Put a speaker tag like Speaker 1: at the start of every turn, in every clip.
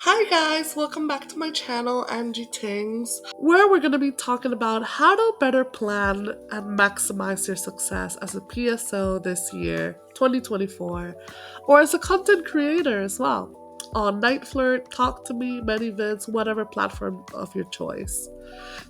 Speaker 1: Hi guys, welcome back to my channel, Angie Tings, where we're going to be talking about how to better plan and maximize your success as a PSO this year, 2024, or as a content creator as well, on Night Flirt, Talk to Me, ManyVids, whatever platform of your choice.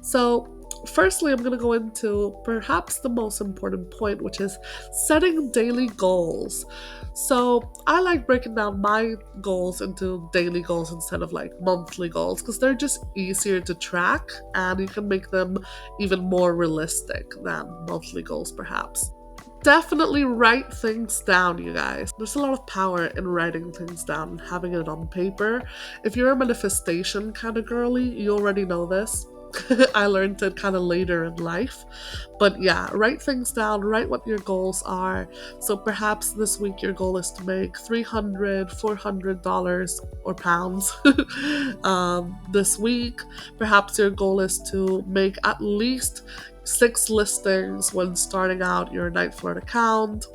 Speaker 1: So, firstly, I'm going to go into perhaps the most important point, which is setting daily goals. So, I like breaking down my goals into daily goals instead of like monthly goals because they're just easier to track and you can make them even more realistic than monthly goals, perhaps. Definitely write things down, you guys. There's a lot of power in writing things down and having it on paper. If you're a manifestation kind of girly, you already know this. I learned it kind of later in life. But yeah, write things down, write what your goals are. So perhaps this week your goal is to make $300, $400 or pounds. This week, perhaps your goal is to make at least 6 listings when starting out your Night Flirt account.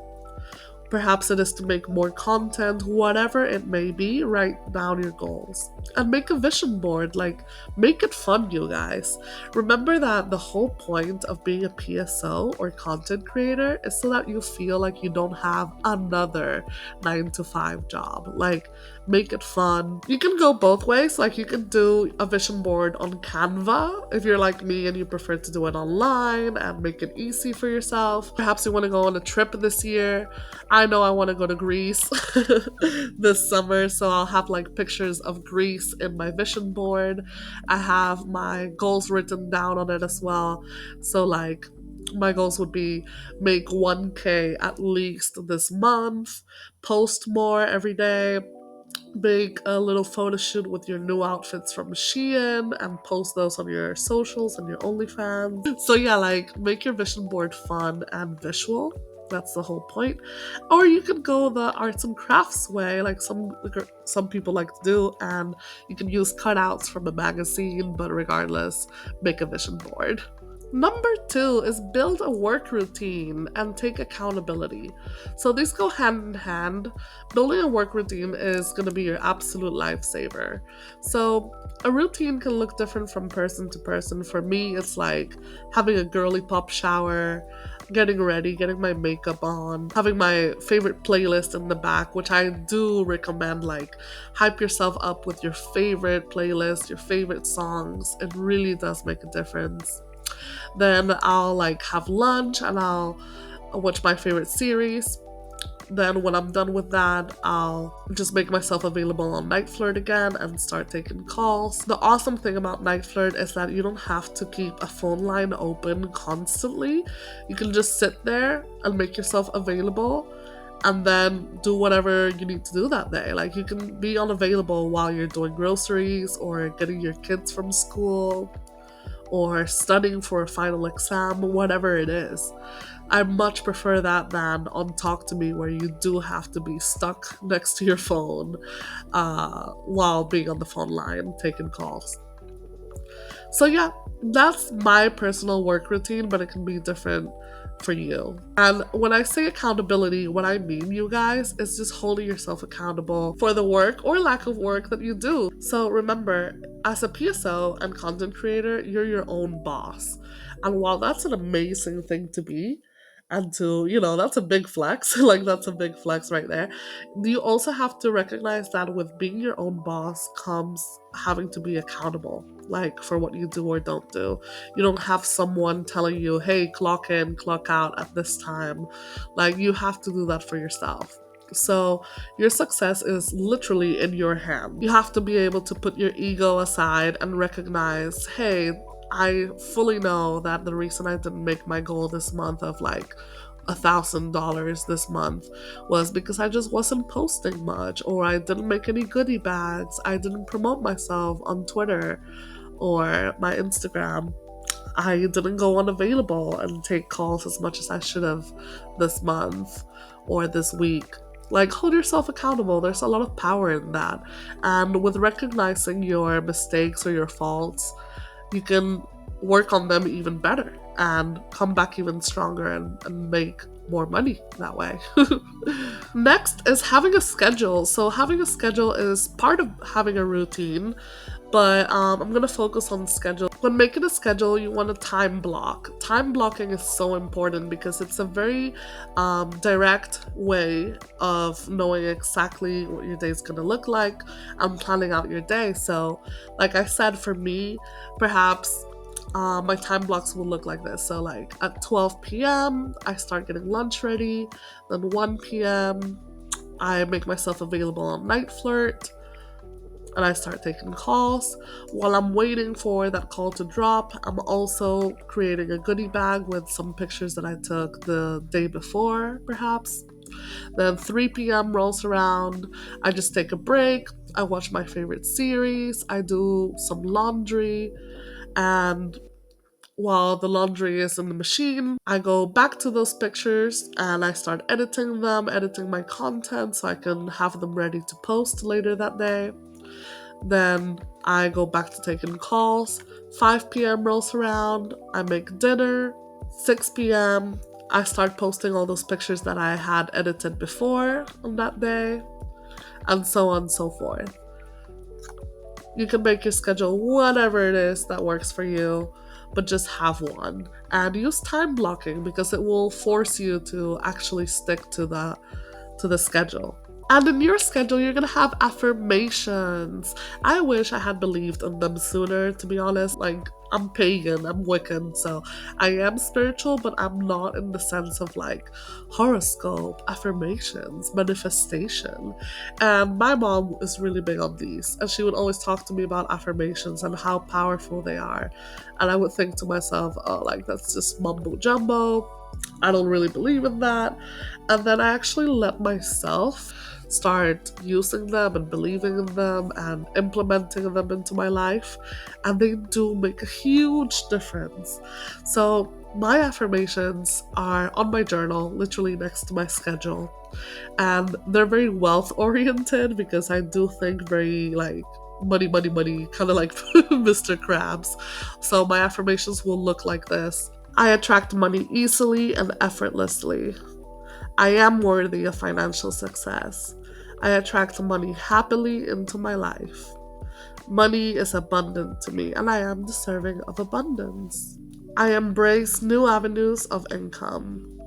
Speaker 1: Perhaps it is to make more content, whatever it may be, write down your goals. And make a vision board, like, make it fun, you guys. Remember that the whole point of being a PSO or content creator is so that you feel like you don't have another 9 to 5 job. Like, make it fun. You can go both ways, like you can do a vision board on Canva if you're like me and you prefer to do it online and make it easy for yourself. Perhaps you want to go on a trip this year. I know I want to go to Greece this summer, so I'll have like pictures of Greece in my vision board. I have my goals written down on it as well. So like my goals would be make 1K at least this month, post more every day, make a little photo shoot with your new outfits from Shein and post those on your socials and your OnlyFans. So yeah, like make your vision board fun and visual. That's the whole point. Or you can go the arts and crafts way, like some people like to do, and you can use cutouts from a magazine, but regardless, make a vision board. Number 2 is build a work routine and take accountability. So these go hand in hand. Building a work routine is going to be your absolute lifesaver. So a routine can look different from person to person. For me, it's like having a girly pop shower, getting ready, getting my makeup on, having my favorite playlist in the back, which I do recommend. Like, hype yourself up with your favorite playlist, your favorite songs. It really does make a difference. Then I'll like have lunch and I'll watch my favorite series. Then when I'm done with that, I'll just make myself available on Night Flirt again and start taking calls. The awesome thing about Night Flirt is that you don't have to keep a phone line open constantly. You can just sit there and make yourself available and then do whatever you need to do that day. Like, you can be unavailable while you're doing groceries or getting your kids from school or studying for a final exam, whatever it is. I much prefer that than on Talk to Me, where you do have to be stuck next to your phone while being on the phone line taking calls. So yeah, that's my personal work routine, but it can be different for you. And when I say accountability, what I mean, you guys, is just holding yourself accountable for the work or lack of work that you do. So remember, as a PSO and content creator, you're your own boss. And while that's an amazing thing to be, and to, that's a big flex, like that's a big flex right there. You also have to recognize that with being your own boss comes having to be accountable, like for what you do or don't do. You don't have someone telling you, hey, clock in, clock out at this time. Like, you have to do that for yourself. So your success is literally in your hand. You have to be able to put your ego aside and recognize, hey, I fully know that the reason I didn't make my goal this month of like $1,000 this month was because I just wasn't posting much, or I didn't make any goodie bags, I didn't promote myself on Twitter or my Instagram, I didn't go unavailable and take calls as much as I should have this month or this week. Like, hold yourself accountable. There's a lot of power in that. And with recognizing your mistakes or your faults, you can work on them even better and come back even stronger and make more money that way. Next is having a schedule. So having a schedule is part of having a routine, but I'm gonna focus on schedule. When making a schedule, you want a time block. Time blocking is so important because it's a very direct way of knowing exactly what your day is gonna look like and planning out your day. So, like I said, for me, perhaps my time blocks will look like this. So, like at 12 p.m., I start getting lunch ready. Then 1 p.m., I make myself available on Night Flirt and I start taking calls. While I'm waiting for that call to drop, I'm also creating a goodie bag with some pictures that I took the day before, perhaps. Then 3 p.m. rolls around, I just take a break, I watch my favorite series, I do some laundry, and while the laundry is in the machine, I go back to those pictures and I start editing them, editing my content so I can have them ready to post later that day. Then I go back to taking calls. 5 p.m. rolls around, I make dinner. 6 p.m., I start posting all those pictures that I had edited before on that day, and so on and so forth. You can make your schedule whatever it is that works for you, but just have one. And use time blocking because it will force you to actually stick to the schedule. And in your schedule, you're gonna have affirmations. I wish I had believed in them sooner, to be honest. Like, I'm pagan, I'm Wiccan, so I am spiritual, but I'm not in the sense of like horoscope, affirmations, manifestation. And my mom is really big on these, and she would always talk to me about affirmations and how powerful they are. And I would think to myself, oh, like, that's just mumbo jumbo. I don't really believe in that. And then I actually let myself start using them and believing in them and implementing them into my life. And they do make a huge difference. So, my affirmations are on my journal, literally next to my schedule. And they're very wealth oriented because I do think very like money, money, money, kind of like Mr. Krabs. So, my affirmations will look like this: I attract money easily and effortlessly. I am worthy of financial success. I attract money happily into my life. Money is abundant to me, and I am deserving of abundance. I embrace new avenues of income.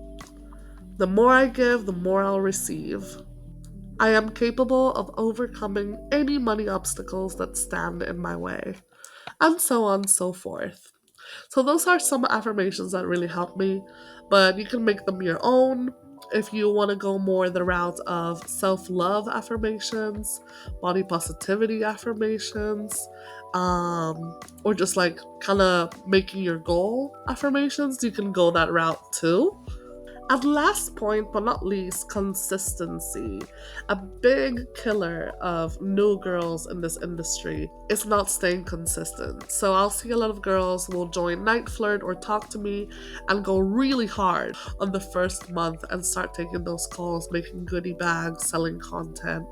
Speaker 1: The more I give, the more I'll receive. I am capable of overcoming any money obstacles that stand in my way, and so on and so forth. So those are some affirmations that really help me, but you can make them your own if you want to go more the route of self-love affirmations, body positivity affirmations, or just like kind of making your goal affirmations. You can go that route too. And last point, but not least, consistency. A big killer of new girls in this industry is not staying consistent. So I'll see a lot of girls will join Night Flirt or talk to me and go really hard on the first month and start taking those calls, making goodie bags, selling content,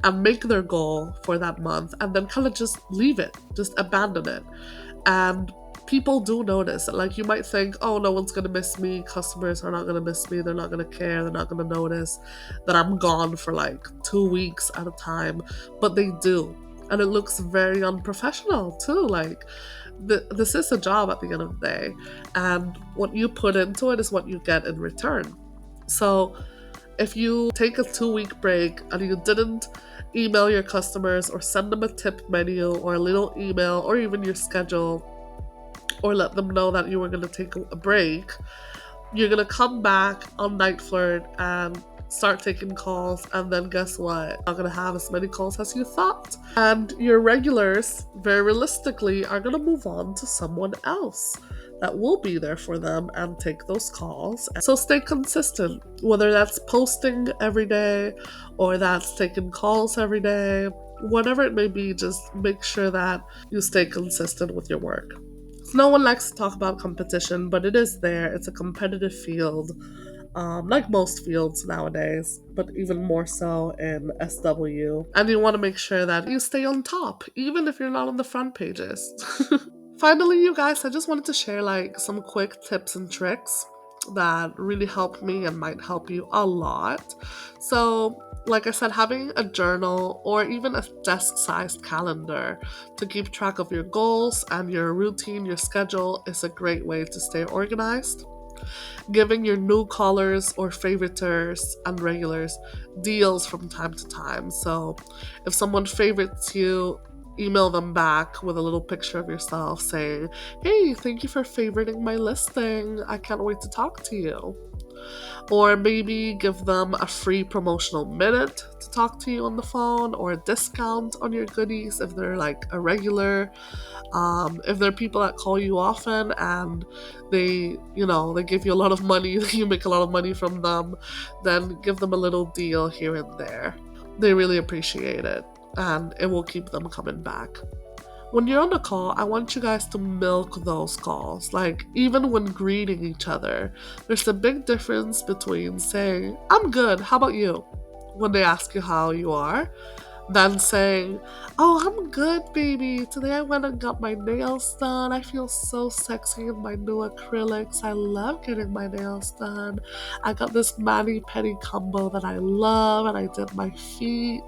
Speaker 1: and make their goal for that month and then kind of just leave it, just abandon it. And people do notice. Like, you might think, oh, no one's gonna miss me, customers are not gonna miss me, they're not gonna care, they're not gonna notice that I'm gone for like 2 weeks at a time, but they do. And it looks very unprofessional too. Like, this is a job at the end of the day, and what you put into it is what you get in return. So if you take a 2 week break and you didn't email your customers or send them a tip menu or a little email or even your schedule, or let them know that you were going to take a break, you're going to come back on Night Flirt and start taking calls, and then guess what? You're not going to have as many calls as you thought. And your regulars, very realistically, are going to move on to someone else that will be there for them and take those calls. So stay consistent, whether that's posting every day or that's taking calls every day, whatever it may be, just make sure that you stay consistent with your work. No one likes to talk about competition, but it is there. It's a competitive field, like most fields nowadays, but even more so in SW. And you want to make sure that you stay on top, even if you're not on the front pages. Finally, you guys, I just wanted to share like some quick tips and tricks that really helped me and might help you a lot. So, like I said, having a journal or even a desk sized calendar to keep track of your goals and your routine, your schedule, is a great way to stay organized. Giving your new callers or favoriters and regulars deals from time to time. So if someone favorites you, email them back with a little picture of yourself saying, "Hey, thank you for favoriting my listing. I can't wait to talk to you." Or maybe give them a free promotional minute to talk to you on the phone, or a discount on your goodies if they're like a regular. If there are people that call you often and they give you a lot of money, you make a lot of money from them, then give them a little deal here and there. They really appreciate it, and it will keep them coming back. When you're on a call, I want you guys to milk those calls. Like, even when greeting each other, there's a big difference between saying, "I'm good, how about you?" when they ask you how you are, than saying, "Oh, I'm good, baby. Today I went and got my nails done. I feel so sexy in my new acrylics. I love getting my nails done. I got this mani-pedi combo that I love, and I did my feet.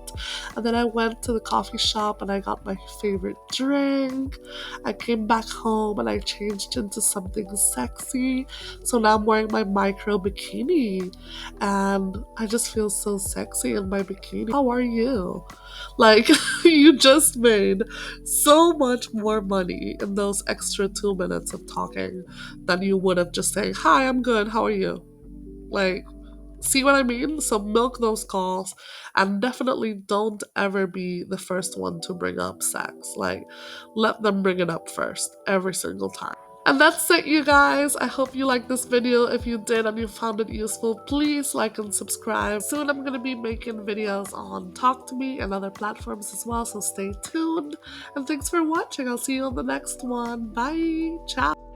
Speaker 1: And then I went to the coffee shop and I got my favorite drink. I came back home and I changed into something sexy. So now I'm wearing my micro bikini, and I just feel so sexy in my bikini. How are you?" Like, you just made so much more money in those extra 2 minutes of talking than you would have just saying, "Hi, I'm good, how are you?" Like, see what I mean? So milk those calls, and definitely don't ever be the first one to bring up sex. Like, let them bring it up first every single time. And that's it, you guys. I hope you liked this video. If you did and you found it useful, please like and subscribe. Soon I'm going to be making videos on Talk to Me and other platforms as well, so stay tuned. And thanks for watching. I'll see you on the next one. Bye. Ciao.